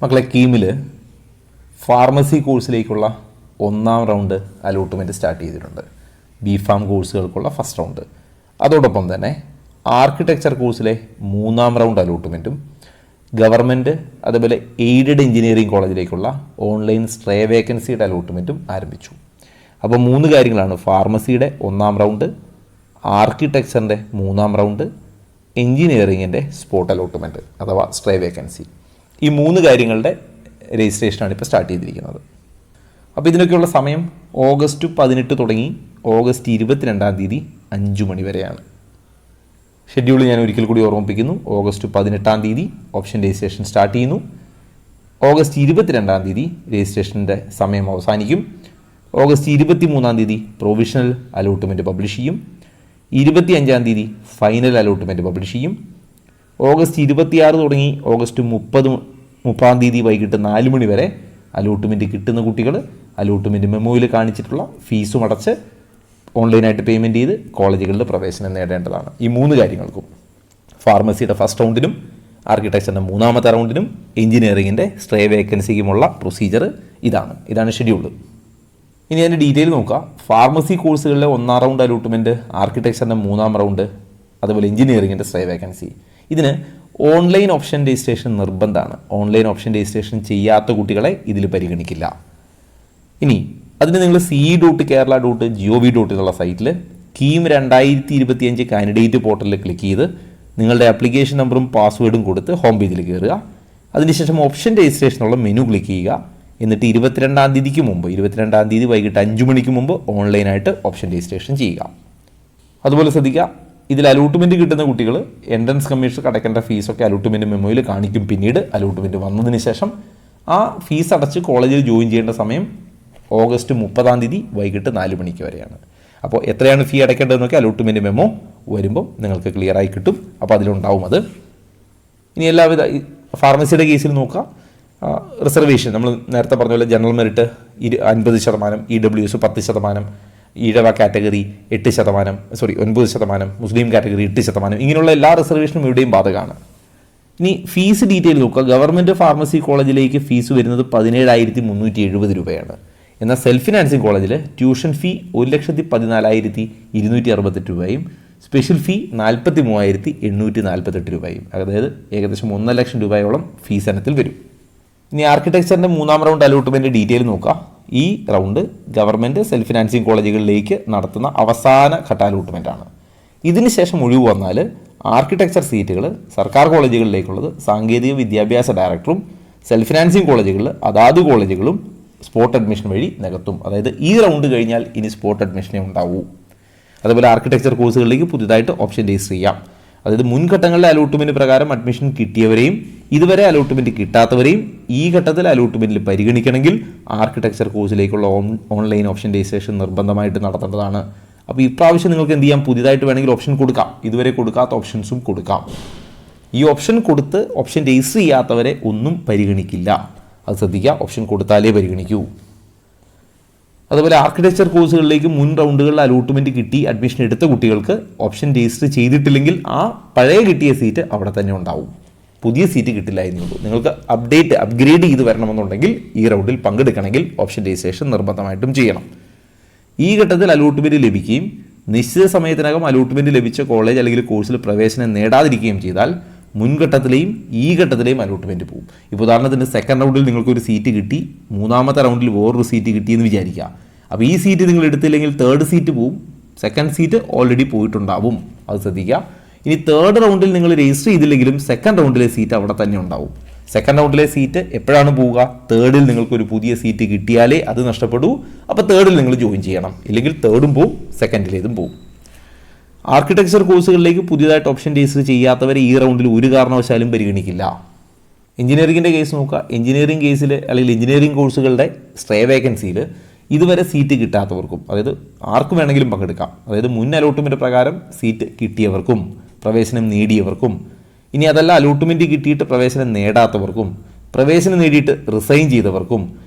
മക്കളെ, കീമിൽ ഫാർമസി കോഴ്സിലേക്കുള്ള ഒന്നാം റൗണ്ട് അലോട്ട്മെൻറ്റ് സ്റ്റാർട്ട് ചെയ്തിട്ടുണ്ട്. ബി ഫാം കോഴ്സുകൾക്കുള്ള ഫസ്റ്റ് റൗണ്ട്. അതോടൊപ്പം തന്നെ ആർക്കിടെക്ചർ കോഴ്സിലെ മൂന്നാം റൗണ്ട് അലോട്ട്മെൻറ്റും ഗവൺമെൻറ് അതുപോലെ എയ്ഡഡ് എഞ്ചിനീയറിംഗ് കോളേജിലേക്കുള്ള ഓൺലൈൻ സ്ട്രേ വേക്കൻസിയുടെ അലോട്ട്മെൻറ്റും ആരംഭിച്ചു. അപ്പോൾ 3 കാര്യങ്ങളാണ്: ഫാർമസിയുടെ ഒന്നാം റൗണ്ട്, ആർക്കിടെക്ചറിൻ്റെ മൂന്നാം റൗണ്ട്, എഞ്ചിനീയറിങ്ങിൻ്റെ സ്പോട്ട് അലോട്ട്മെൻറ്റ് അഥവാ സ്ട്രേ വേക്കൻസി. ഈ 3 കാര്യങ്ങളുടെ രജിസ്ട്രേഷനാണ് ഇപ്പോൾ സ്റ്റാർട്ട് ചെയ്തിരിക്കുന്നത്. അപ്പോൾ ഇതിനൊക്കെയുള്ള സമയം ഓഗസ്റ്റ് 18 തുടങ്ങി ഓഗസ്റ്റ് 22-ാം തീയതി 5 മണി വരെയാണ്. ഷെഡ്യൂൾ ഞാൻ ഒരിക്കൽ കൂടി ഓർമ്മിപ്പിക്കുന്നു. ഓഗസ്റ്റ് 18-ാം തീയതി ഓപ്ഷൻ രജിസ്ട്രേഷൻ സ്റ്റാർട്ട് ചെയ്യുന്നു. ഓഗസ്റ്റ് 22-ാം തീയതി രജിസ്ട്രേഷൻ്റെ സമയം അവസാനിക്കും. ഓഗസ്റ്റ് 23-ാം തീയതി പ്രൊവിഷണൽ അലോട്ട്മെൻറ്റ് പബ്ലിഷ് ചെയ്യും. 25-ാം തീയതി ഫൈനൽ അലോട്ട്മെൻറ്റ് പബ്ലിഷ് ചെയ്യും. ഓഗസ്റ്റ് 26 തുടങ്ങി ഓഗസ്റ്റ് 30-ാം തീയതി വൈകിട്ട് 4 മണി വരെ അലോട്ട്മെൻറ്റ് കിട്ടുന്ന കുട്ടികൾ അലോട്ട്മെൻറ്റ് മെമ്മോയിൽ കാണിച്ചിട്ടുള്ള ഫീസും അടച്ച് ഓൺലൈനായിട്ട് പേയ്മെൻറ്റ് ചെയ്ത് കോളേജുകളിൽ പ്രവേശനം നേടേണ്ടതാണ്. ഈ 3 കാര്യങ്ങൾക്കും, ഫാർമസിയുടെ ഫസ്റ്റ് റൗണ്ടിനും ആർക്കിടെക്ചറിൻ്റെ മൂന്നാമത്തെ റൗണ്ടിനും എഞ്ചിനീയറിങ്ങിൻ്റെ സ്ട്രേ വേക്കൻസിക്കുമുള്ള പ്രൊസീജിയർ ഇതാണ് ഷെഡ്യൂൾ. ഇനി അതിൻ്റെ ഡീറ്റെയിൽ നോക്കുക. ഫാർമസി കോഴ്സുകളിലെ ഒന്നാം റൗണ്ട് അലോട്ട്മെൻറ്റ്, ആർക്കിടെക്ചറിൻ്റെ മൂന്നാം റൗണ്ട്, അതുപോലെ എഞ്ചിനീയറിങ്ങിൻ്റെ സ്ട്രേ വേക്കൻസി, ഇതിന് ഓൺലൈൻ ഓപ്ഷൻ രജിസ്ട്രേഷൻ നിർബന്ധമാണ്. ഓൺലൈൻ ഓപ്ഷൻ രജിസ്ട്രേഷൻ ചെയ്യാത്ത കുട്ടികളെ ഇതിൽ പരിഗണിക്കില്ല. ഇനി അതിന് നിങ്ങൾ ce.kerala.gov.in എന്നുള്ള സൈറ്റിൽ കീം 2025 കാൻഡിഡേറ്റ് പോർട്ടലിൽ ക്ലിക്ക് ചെയ്ത് നിങ്ങളുടെ ആപ്ലിക്കേഷൻ നമ്പറും പാസ്വേഡും കൊടുത്ത് ഹോം പേജിൽ കയറുക. അതിനുശേഷം ഓപ്ഷൻ രജിസ്ട്രേഷനുള്ള മെനു ക്ലിക്ക് ചെയ്യുക. എന്നിട്ട് 22-ാം തീയതിക്ക് മുമ്പ്, 22-ാം തീയതി വൈകിട്ട് 5 മണിക്ക് മുമ്പ് ഓൺലൈനായിട്ട് ഓപ്ഷൻ രജിസ്ട്രേഷൻ ചെയ്യുക. അതുപോലെ ശ്രദ്ധിക്കുക, ഇതിൽ അലോട്ട്മെൻറ്റ് കിട്ടുന്ന കുട്ടികൾ എൻട്രൻസ് കമ്മീഷൻ അടയ്ക്കേണ്ട ഫീസൊക്കെ അലോട്ട്മെൻറ്റ് മെമ്മോയിൽ കാണിക്കും. പിന്നീട് അലോട്ട്മെൻറ്റ് വന്നതിന് ശേഷം ആ ഫീസ് അടച്ച് കോളേജിൽ ജോയിൻ ചെയ്യേണ്ട സമയം ഓഗസ്റ്റ് 30-ാം തീയതി വൈകിട്ട് 4 മണിക്ക് വരെയാണ്. അപ്പോൾ എത്രയാണ് ഫീ അടയ്ക്കേണ്ടതെന്നൊക്കെ അലോട്ട്മെൻറ്റ് മെമ്മോ വരുമ്പോൾ നിങ്ങൾക്ക് ക്ലിയറായി കിട്ടും. അപ്പോൾ അതിലുണ്ടാവും അത്. ഇനി എല്ലാവിധ ഫാർമസിയുടെ കേസിൽ നോക്കുക. റിസർവേഷൻ നമ്മൾ നേരത്തെ പറഞ്ഞ പോലെ general merit 50%, EWS 10%, Ezhava category 9%, മുസ്ലിം കാറ്റഗറി 8%, ഇങ്ങനെയുള്ള എല്ലാ റിസർവേഷനും ഇവിടെയും ബാധകമാണ്. ഇനി ഫീസ് ഡീറ്റെയിൽ നോക്കുക. ഗവൺമെൻറ് ഫാർമസി കോളേജിലേക്ക് ഫീസ് വരുന്നത് 17,370 രൂപയാണ്. എന്നാൽ സെൽഫ് ഫിനാൻസിങ് കോളേജിൽ ട്യൂഷൻ ഫീ 1,14,268 രൂപയും സ്പെഷ്യൽ ഫീ 43,848 രൂപയും, അതായത് ഏകദേശം 1 ലക്ഷം രൂപയോളം ഫീസ് ഇനത്തിൽ വരും. ഇനി ആർക്കിടെക്ചറിൻ്റെ മൂന്നാം റൗണ്ട് അലോട്ട്മെൻറ്റ് ഡീറ്റെയിൽ നോക്കുക. ഈ റൗണ്ട് ഗവൺമെൻറ് സെൽഫ് ഫിനാൻസിങ് കോളേജുകളിലേക്ക് നടത്തുന്ന അവസാന ഘട്ട അലോട്ട്മെൻറ്റാണ്. ഇതിന് ശേഷം ഒഴിവ് വന്നാൽ ആർക്കിടെക്ചർ സീറ്റുകൾ സർക്കാർ കോളേജുകളിലേക്കുള്ളത് സാങ്കേതിക വിദ്യാഭ്യാസ ഡയറക്ടറും സെൽഫ് ഫിനാൻസിങ് കോളേജുകളിൽ അതാത് കോളേജുകളും സ്പോട്ട് അഡ്മിഷൻ വഴി നികത്തും. അതായത് ഈ റൗണ്ട് കഴിഞ്ഞാൽ ഇനി സ്പോട്ട് അഡ്മിഷനേ ഉണ്ടാവൂ. അതുപോലെ ആർക്കിടെക്ചർ കോഴ്സുകളിലേക്ക് പുതിയതായിട്ട് ഓപ്ഷൻ രജിസ്റ്റർ ചെയ്യാം. അതായത് മുൻഘട്ടങ്ങളിലെ അലോട്ട്മെൻറ്റ് പ്രകാരം അഡ്മിഷൻ കിട്ടിയവരെയും ഇതുവരെ അലോട്ട്മെൻറ്റ് കിട്ടാത്തവരെയും ഈ ഘട്ടത്തിൽ അലോട്ട്മെൻറ്റിൽ പരിഗണിക്കണമെങ്കിൽ ആർക്കിടെക്ചർ കോഴ്സിലേക്കുള്ള ഓൺലൈൻ ഓപ്ഷൻ രജിസ്ട്രേഷൻ നിർബന്ധമായിട്ട് നടത്തേണ്ടതാണ്. അപ്പോൾ ഇപ്രാവശ്യം നിങ്ങൾക്ക് എന്ത് ചെയ്യാം, പുതിയതായിട്ട് വേണമെങ്കിൽ ഓപ്ഷൻ കൊടുക്കാം. ഇതുവരെ കൊടുക്കാത്ത ഓപ്ഷൻസും കൊടുക്കാം. ഈ ഓപ്ഷൻ കൊടുത്ത് ഓപ്ഷൻ രജിസ്റ്റർ ചെയ്യാത്തവരെ ഒന്നും പരിഗണിക്കില്ല. അത് ശ്രദ്ധിക്കുക, ഓപ്ഷൻ കൊടുത്താലേ പരിഗണിക്കൂ. അതുപോലെ ആർക്കിടെക്ചർ കോഴ്സുകളിലേക്ക് മുൻ റൗണ്ടുകളിൽ അലോട്ട്മെൻറ്റ് കിട്ടി അഡ്മിഷൻ എടുത്ത കുട്ടികൾക്ക് ഓപ്ഷൻ രജിസ്റ്റർ ചെയ്തിട്ടില്ലെങ്കിൽ ആ പഴയ കിട്ടിയ സീറ്റ് അവിടെ തന്നെ ഉണ്ടാവും. പുതിയ സീറ്റ് കിട്ടില്ല എന്നുള്ളൂ. നിങ്ങൾക്ക് അപ്ഗ്രേഡ് ചെയ്ത് വരണമെന്നുണ്ടെങ്കിൽ ഈ റൗണ്ടിൽ പങ്കെടുക്കണമെങ്കിൽ ഓപ്ഷൻ രജിസ്ട്രേഷൻ നിർബന്ധമായിട്ടും ചെയ്യണം. ഈ ഘട്ടത്തിൽ അലോട്ട്മെൻറ്റ് ലഭിക്കുകയും നിശ്ചിത സമയത്തിനകം അലോട്ട്മെൻറ്റ് ലഭിച്ച കോളേജ് അല്ലെങ്കിൽ കോഴ്സിൽ പ്രവേശനം നേടാതിരിക്കുകയും ചെയ്താൽ മുൻഘട്ടത്തിലെയും ഈ ഘട്ടത്തിലെയും അലോട്ട്മെൻറ്റ് പോകും. ഇപ്പോൾ ഉദാഹരണത്തിന് സെക്കൻഡ് റൗണ്ടിൽ നിങ്ങൾക്കൊരു സീറ്റ് കിട്ടി, മൂന്നാമത്തെ റൗണ്ടിൽ വേറൊരു സീറ്റ് കിട്ടിയെന്ന് വിചാരിക്കുക. അപ്പോൾ ഈ സീറ്റ് നിങ്ങൾ എടുത്തില്ലെങ്കിൽ തേർഡ് സീറ്റ് പോവും. സെക്കൻഡ് സീറ്റ് ഓൾറെഡി പോയിട്ടുണ്ടാവും. അത് ശ്രദ്ധിക്കുക. ഇനി തേർഡ് റൗണ്ടിൽ നിങ്ങൾ രജിസ്റ്റർ ചെയ്തില്ലെങ്കിലും സെക്കൻഡ് റൗണ്ടിലെ സീറ്റ് അവിടെ തന്നെ ഉണ്ടാവും. സെക്കൻഡ് റൗണ്ടിലെ സീറ്റ് എപ്പോഴാണ് പോവുക? തേർഡിൽ നിങ്ങൾക്കൊരു പുതിയ സീറ്റ് കിട്ടിയാലേ അത് നഷ്ടപ്പെടൂ. അപ്പോൾ തേർഡിൽ നിങ്ങൾ ജോയിൻ ചെയ്യണം. ഇല്ലെങ്കിൽ തേർഡും പോവും, സെക്കൻഡിലേതും പോവും. ആർക്കിടെക്ചർ കോഴ്സുകളിലേക്ക് പുതിയതായിട്ട് ഓപ്ഷൻ രജിസ്റ്റർ ചെയ്യാത്തവരെ ഈ റൗണ്ടിൽ ഒരു കാരണവശാലും പരിഗണിക്കില്ല. എഞ്ചിനീയറിംഗിൻ്റെ കേസ് നോക്കുക. എഞ്ചിനീയറിംഗ് കേസിൽ അല്ലെങ്കിൽ എഞ്ചിനീയറിംഗ് കോഴ്സുകളുടെ സ്ട്രേ വേക്കൻസിയിൽ ഇതുവരെ സീറ്റ് കിട്ടാത്തവർക്കും, അതായത് ആർക്കും വേണമെങ്കിലും പങ്കെടുക്കാം. അതായത് മുൻ അലോട്ട്മെൻറ്റ് പ്രകാരം സീറ്റ് കിട്ടിയവർക്കും പ്രവേശനം നേടിയവർക്കും, ഇനി അതല്ല അലോട്ട്മെൻറ്റ് കിട്ടിയിട്ട് പ്രവേശനം നേടാത്തവർക്കും, പ്രവേശനം നേടിയിട്ട് റിസൈൻ ചെയ്തവർക്കും,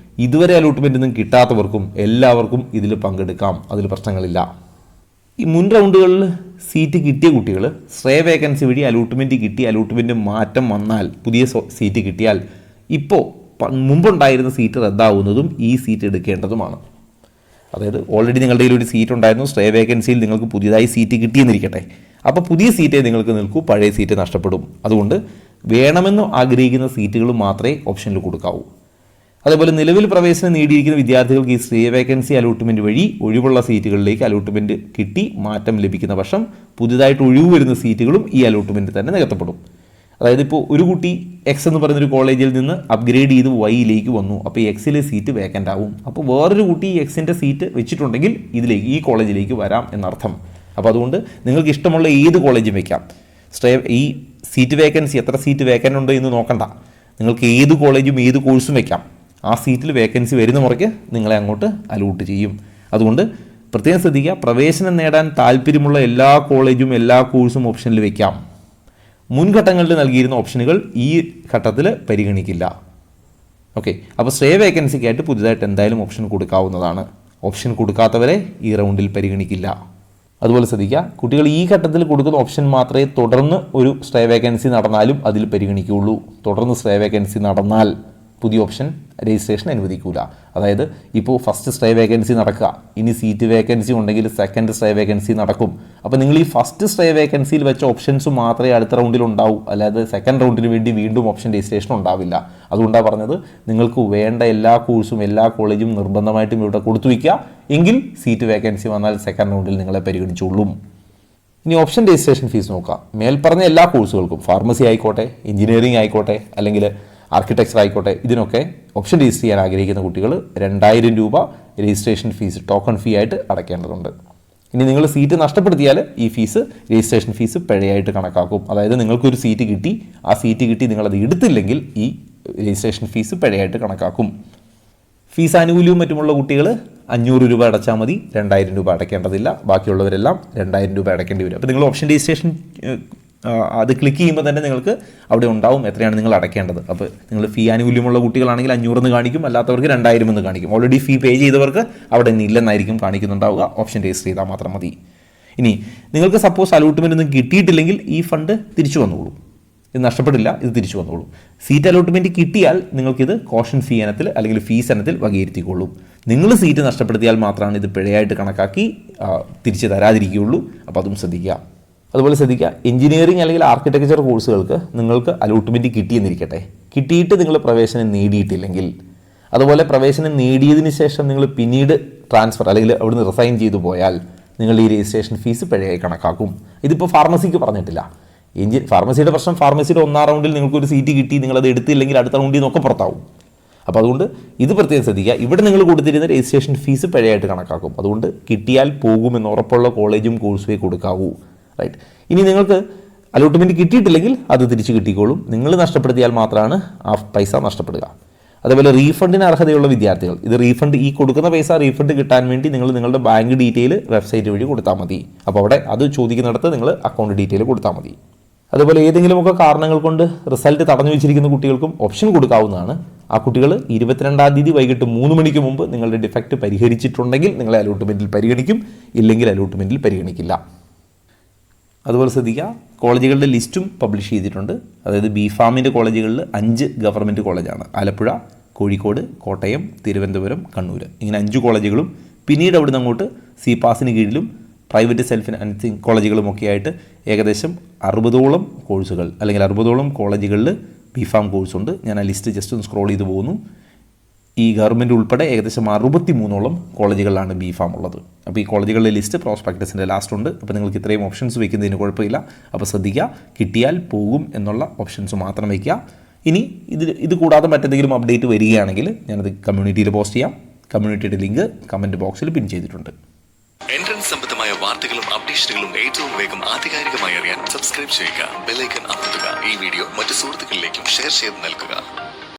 ഇതുവരെ അലോട്ട്മെൻറ്റ് ഒന്നും കിട്ടാത്തവർക്കും എല്ലാവർക്കും ഇതിൽ പങ്കെടുക്കാം. അതിൽ പ്രശ്നങ്ങളില്ല. ഈ മുൻ റൗണ്ടുകളിൽ സീറ്റ് കിട്ടിയ കുട്ടികൾ സ്ട്രേ വേക്കൻസി വഴി അലോട്ട്മെൻറ്റ് കിട്ടി അലോട്ട്മെൻറ്റ് മാറ്റം വന്നാൽ പുതിയ സീറ്റ് കിട്ടിയാൽ ഇപ്പോൾ മുമ്പുണ്ടായിരുന്ന സീറ്റ് റദ്ദാവുന്നതും ഈ സീറ്റ് എടുക്കേണ്ടതുമാണ്. അതായത് ഓൾറെഡി നിങ്ങളുടെ കയ്യിൽ ഒരു സീറ്റ് ഉണ്ടായിരുന്നു, സ്റ്റേ വേക്കൻസിയിൽ നിങ്ങൾക്ക് പുതിയതായി സീറ്റ് കിട്ടിയെന്നിരിക്കട്ടെ. അപ്പോൾ പുതിയ സീറ്റേ നിങ്ങൾക്ക് നിൽക്കൂ, പഴയ സീറ്റ് നഷ്ടപ്പെടും. അതുകൊണ്ട് വേണമെന്ന് ആഗ്രഹിക്കുന്ന സീറ്റുകൾ മാത്രമേ ഓപ്ഷനിൽ കൊടുക്കാവൂ. അതേപോലെ നിലവിൽ പ്രവേശനം നേടിയിരിക്കുന്ന വിദ്യാർത്ഥികൾക്ക് ഈ സ്റ്റേ വേക്കൻസി അലോട്ട്മെൻറ്റ് വഴി ഒഴിവുള്ള സീറ്റുകളിലേക്ക് അലോട്ട്മെൻറ്റ് കിട്ടി മാറ്റം ലഭിക്കുന്ന പക്ഷം പുതുതായിട്ട് ഒഴിവ് വരുന്ന സീറ്റുകളും ഈ അലോട്ട്മെൻറ്റ് തന്നെ നികത്തപ്പെടും. അതായത് ഇപ്പോൾ ഒരു കുട്ടി എക്സ് എന്ന് പറയുന്നൊരു കോളേജിൽ നിന്ന് അപ്ഗ്രേഡ് ചെയ്ത് വൈയിലേക്ക് വന്നു, അപ്പോൾ ഈ എക്സിലെ സീറ്റ് വേക്കൻ്റ് ആവും. അപ്പോൾ വേറൊരു കുട്ടി ഈ എക്സിൻ്റെ സീറ്റ് വെച്ചിട്ടുണ്ടെങ്കിൽ ഇതിലേക്ക് ഈ കോളേജിലേക്ക് വരാം എന്നർത്ഥം. അപ്പോൾ അതുകൊണ്ട് നിങ്ങൾക്ക് ഇഷ്ടമുള്ള ഏത് കോളേജും വയ്ക്കാം. ഈ സീറ്റ് വേക്കൻസി എത്ര സീറ്റ് വേക്കൻ്റ് ഉണ്ട് എന്ന് നോക്കണ്ട, നിങ്ങൾക്ക് ഏത് കോളേജും ഏത് കോഴ്സും വയ്ക്കാം. ആ സീറ്റിൽ വേക്കൻസി വരുന്ന മുറയ്ക്ക് നിങ്ങളെ അങ്ങോട്ട് അലോട്ട് ചെയ്യും. അതുകൊണ്ട് പ്രത്യേകം ശ്രദ്ധിക്കുക, പ്രവേശനം നേടാൻ താല്പര്യമുള്ള എല്ലാ കോളേജും എല്ലാ കോഴ്സും ഓപ്ഷനിൽ വയ്ക്കാം. മുൻഘട്ടങ്ങളിൽ നൽകിയിരുന്ന ഓപ്ഷനുകൾ ഈ ഘട്ടത്തിൽ പരിഗണിക്കില്ല. ഓക്കെ, അപ്പോൾ സ്റ്റേ വേക്കൻസിക്കായിട്ട് പുതുതായിട്ട് എന്തായാലും ഓപ്ഷൻ കൊടുക്കാവുന്നതാണ്. ഓപ്ഷൻ കൊടുക്കാത്തവരെ ഈ റൗണ്ടിൽ പരിഗണിക്കില്ല. അതുപോലെ ശ്രദ്ധിക്കുക, കുട്ടികൾ ഈ ഘട്ടത്തിൽ കൊടുക്കുന്ന ഓപ്ഷൻ മാത്രമേ തുടർന്ന് ഒരു സ്റ്റേ വേക്കൻസി നടന്നാലും അതിൽ പരിഗണിക്കുകയുള്ളൂ. തുടർന്ന് സ്റ്റേ വേക്കൻസി നടന്നാൽ പുതിയ ഓപ്ഷൻ രജിസ്ട്രേഷൻ അനുവദിക്കില്ല. അതായത് ഇപ്പോൾ ഫസ്റ്റ് സ്റ്റേ വേക്കൻസി നടക്കുക, ഇനി സീറ്റ് വേക്കൻസി ഉണ്ടെങ്കിൽ സെക്കൻഡ് സ്റ്റേ വേക്കൻസി നടക്കും. അപ്പോൾ നിങ്ങൾ ഈ ഫസ്റ്റ് സ്റ്റേ വേക്കൻസിയിൽ വെച്ച ഓപ്ഷൻസ് മാത്രമേ അടുത്ത റൗണ്ടിൽ ഉണ്ടാവൂ, അല്ലാതെ സെക്കൻഡ് റൗണ്ടിന് വേണ്ടി വീണ്ടും ഓപ്ഷൻ രജിസ്ട്രേഷൻ ഉണ്ടാവില്ല. അതുകൊണ്ടാണ് പറഞ്ഞത് നിങ്ങൾക്ക് വേണ്ട എല്ലാ കോഴ്സും എല്ലാ കോളേജും നിർബന്ധമായിട്ടും ഇവിടെ കൊടുത്തു വയ്ക്കുക. എങ്കിൽ സീറ്റ് വേക്കൻസി വന്നാൽ സെക്കൻഡ് റൗണ്ടിൽ നിങ്ങളെ പരിഗണിച്ചുള്ളൂ. ഇനി ഓപ്ഷൻ രജിസ്ട്രേഷൻ ഫീസ് നോക്കാം. മേൽപ്പറഞ്ഞ എല്ലാ കോഴ്സുകൾക്കും, ഫാർമസി ആയിക്കോട്ടെ, എഞ്ചിനീയറിംഗ് ആയിക്കോട്ടെ, അല്ലെങ്കിൽ ആർക്കിടെക്ചർ ആയിക്കോട്ടെ, ഇതിനൊക്കെ ഓപ്ഷൻ രജിസ്റ്റർ ചെയ്യാൻ ആഗ്രഹിക്കുന്ന കുട്ടികൾ 2000 രൂപ രജിസ്ട്രേഷൻ ഫീസ് ടോക്കൺ ഫീ ആയിട്ട് അടയ്ക്കേണ്ടതുണ്ട്. ഇനി നിങ്ങൾ സീറ്റ് നഷ്ടപ്പെടുത്തിയാൽ ഈ ഫീസ് രജിസ്ട്രേഷൻ ഫീസ് പിഴയായിട്ട് കണക്കാക്കും. അതായത് നിങ്ങൾക്കൊരു സീറ്റ് കിട്ടി, ആ സീറ്റ് കിട്ടി നിങ്ങളത് എടുത്തില്ലെങ്കിൽ ഈ രജിസ്ട്രേഷൻ ഫീസ് പിഴയായിട്ട് കണക്കാക്കും. ഫീസ് ആനുകൂല്യവും മറ്റുമുള്ള കുട്ടികൾ 500 രൂപ അടച്ചാൽ മതി, 2000 രൂപ അടയ്ക്കേണ്ടതില്ല. ബാക്കിയുള്ളവരെല്ലാം 2000 രൂപ അടയ്ക്കേണ്ടി വരും. അപ്പോൾ നിങ്ങൾ ഓപ്ഷൻ രജിസ്ട്രേഷൻ അത് ക്ലിക്ക് ചെയ്യുമ്പോൾ തന്നെ നിങ്ങൾക്ക് അവിടെ ഉണ്ടാവും എത്രയാണ് നിങ്ങൾ അടയ്ക്കേണ്ടത്. അപ്പോൾ നിങ്ങൾ ഫീ ആനുകൂല്യമുള്ള കുട്ടികളാണെങ്കിൽ 500 എന്ന് കാണിക്കും, അല്ലാത്തവർക്ക് 2000 എന്ന് കാണിക്കും. ഓൾറെഡി ഫീ പേ ചെയ്തവർക്ക് അവിടെ ഇല്ലെന്നായിരിക്കും കാണിക്കുന്നുണ്ടാവുക. ഓപ്ഷൻ രജിസ്റ്റർ ചെയ്താൽ മാത്രം മതി. ഇനി നിങ്ങൾക്ക് സപ്പോസ് അലോട്ട്മെൻറ്റ് ഒന്നും കിട്ടിയിട്ടില്ലെങ്കിൽ ഈ ഫണ്ട് തിരിച്ചു വന്നോളൂ. ഇത് നഷ്ടപ്പെടില്ല, ഇത് തിരിച്ചു വന്നോളൂ. സീറ്റ് അലോട്ട്മെൻറ്റ് കിട്ടിയാൽ നിങ്ങൾക്കിത് കോഷൻ ഫീ ഇനത്തിൽ അല്ലെങ്കിൽ ഫീസ് ഇനത്തിൽ വകയിരുത്തിക്കൊള്ളും. നിങ്ങൾ സീറ്റ് നഷ്ടപ്പെടുത്തിയാൽ മാത്രമാണ് ഇത് പിഴയായിട്ട് കണക്കാക്കി തിരിച്ചു തരാതിരിക്കുകയുള്ളൂ. അപ്പോൾ അതും ശ്രദ്ധിക്കുക. അതുപോലെ ശ്രദ്ധിക്കുക, എഞ്ചിനീയറിംഗ് അല്ലെങ്കിൽ ആർക്കിടെക്ചർ കോഴ്സുകൾക്ക് നിങ്ങൾക്ക് അലോട്ട്മെൻറ്റ് കിട്ടിയെന്നിരിക്കട്ടെ, കിട്ടിയിട്ട് നിങ്ങൾ പ്രവേശനം നേടിയിട്ടില്ലെങ്കിൽ, അതുപോലെ പ്രവേശനം നേടിയതിന് ശേഷം നിങ്ങൾ പിന്നീട് ട്രാൻസ്ഫർ അല്ലെങ്കിൽ അവിടുന്ന് റിസൈൻ ചെയ്തു പോയാൽ നിങ്ങൾ ഈ രജിസ്ട്രേഷൻ ഫീസ് പിഴയായി കണക്കാക്കും. ഇതിപ്പോൾ ഫാർമസിക്ക് പറഞ്ഞിട്ടില്ല. ഫാർമസിയുടെ പ്രശ്നം, ഫാർമസിയുടെ 1ാം റൗണ്ടിൽ നിങ്ങൾക്കൊരു സീറ്റ് കിട്ടി, നിങ്ങളത് എടുത്തില്ലെങ്കിൽ അടുത്ത റൗണ്ടിൽ നിന്നൊക്കെ പുറത്താവും. അപ്പോൾ അതുകൊണ്ട് ഇത് പ്രത്യേകം ശ്രദ്ധിക്കുക. ഇവിടെ നിങ്ങൾ കൊടുത്തിരുന്ന രജിസ്ട്രേഷൻ ഫീസ് പിഴയായിട്ട് കണക്കാക്കും. അതുകൊണ്ട് കിട്ടിയാൽ പോകുമെന്ന് ഉറപ്പുള്ള കോളേജും കോഴ്സുമേ കൊടുക്കാവൂ. റൈറ്റ്. ഇനി നിങ്ങൾക്ക് അലോട്ട്മെൻറ്റ് കിട്ടിയിട്ടില്ലെങ്കിൽ അത് തിരിച്ച് കിട്ടിക്കോളും. നിങ്ങൾ നഷ്ടപ്പെടുത്തിയാൽ മാത്രമാണ് ആ പൈസ നഷ്ടപ്പെടുക. അതേപോലെ റീഫണ്ടിന് അർഹതയുള്ള വിദ്യാർത്ഥികൾ, ഇത് റീഫണ്ട്, ഈ കൊടുക്കുന്ന പൈസ റീഫണ്ട് കിട്ടാൻ വേണ്ടി നിങ്ങൾ നിങ്ങളുടെ ബാങ്ക് ഡീറ്റെയിൽ വെബ്സൈറ്റ് വഴി കൊടുത്താൽ മതി. അപ്പോൾ അവിടെ അത് ചോദിക്കുന്നിടത്ത് നിങ്ങൾ അക്കൗണ്ട് ഡീറ്റെയിൽ കൊടുത്താൽ മതി. അതുപോലെ ഏതെങ്കിലുമൊക്കെ കാരണങ്ങൾ കൊണ്ട് റിസൾട്ട് തടഞ്ഞു വെച്ചിരിക്കുന്ന കുട്ടികൾക്കും ഓപ്ഷൻ കൊടുക്കാവുന്നതാണ്. ആ കുട്ടികൾ 22-ാം തീയതി വൈകിട്ട് 3 മണിക്ക് മുമ്പ് നിങ്ങളുടെ ഡിഫക്റ്റ് പരിഹരിച്ചിട്ടുണ്ടെങ്കിൽ നിങ്ങളെ അലോട്ട്മെൻറ്റിൽ പരിഗണിക്കും, ഇല്ലെങ്കിൽ അലോട്ട്മെൻറ്റിൽ പരിഗണിക്കില്ല. അതുപോലെ ശ്രദ്ധിക്കുക, കോളേജുകളുടെ ലിസ്റ്റും പബ്ലിഷ് ചെയ്തിട്ടുണ്ട്. അതായത് ബിഫാമിൻ്റെ കോളേജുകളിൽ 5 ഗവൺമെൻറ് കോളേജാണ്. ആലപ്പുഴ, കോഴിക്കോട്, കോട്ടയം, തിരുവനന്തപുരം, കണ്ണൂർ, ഇങ്ങനെ 5 കോളേജുകളും പിന്നീട് അവിടുന്ന് അങ്ങോട്ട് CPAS-ന് കീഴിലും പ്രൈവറ്റ് സെൽഫ് ഫിനാൻസിങ് കോളേജുകളുമൊക്കെ ആയിട്ട് ഏകദേശം 60ഓളം കോഴ്സുകൾ അല്ലെങ്കിൽ 60ഓളം കോളേജുകളിൽ ബിഫാം കോഴ്സുണ്ട്. ഞാൻ ആ ലിസ്റ്റ് ജസ്റ്റ് ഒന്ന് സ്ക്രോൾ ചെയ്ത് പോകുന്നു. ഈ ഗവൺമെൻറ് ഉൾപ്പെടെ ഏകദേശം 63ഓളം കോളേജുകളിലാണ് ബിഫാം ഉള്ളത്. അപ്പോൾ ഈ കോളേജുകളുടെ ലിസ്റ്റ് പ്രോസ്പെക്ടസിൻ്റെ ലാസ്റ്റ് ഉണ്ട്. അപ്പോൾ നിങ്ങൾക്ക് ഇത്രയും ഓപ്ഷൻസ് വയ്ക്കുന്നതിന് കുഴപ്പമില്ല. അപ്പോൾ ശ്രദ്ധിക്കുക, കിട്ടിയാൽ പോകും എന്നുള്ള ഓപ്ഷൻസ് മാത്രം വയ്ക്കുക. ഇനി ഇത് കൂടാതെ മറ്റെന്തെങ്കിലും അപ്ഡേറ്റ് വരികയാണെങ്കിൽ ഞാനത് കമ്മ്യൂണിറ്റിയിൽ പോസ്റ്റ് ചെയ്യാം. കമ്മ്യൂണിറ്റിയുടെ ലിങ്ക് കമൻറ്റ് ബോക്സിൽ പിൻ ചെയ്തിട്ടുണ്ട്. എൻട്രൻസ് സംബന്ധമായ വാർത്തകളും അപ്ഡേഷനുകളും ഏറ്റവും വേഗം ആധികാരികമായി അറിയാൻ സബ്സ്ക്രൈബ് ചെയ്യുക, ബെൽ ഐക്കൺ അമർത്തുക. ഈ വീഡിയോ മറ്റു സുഹൃത്തുക്കളിലേക്കും ഷെയർ ചെയ്ത് നൽകുക.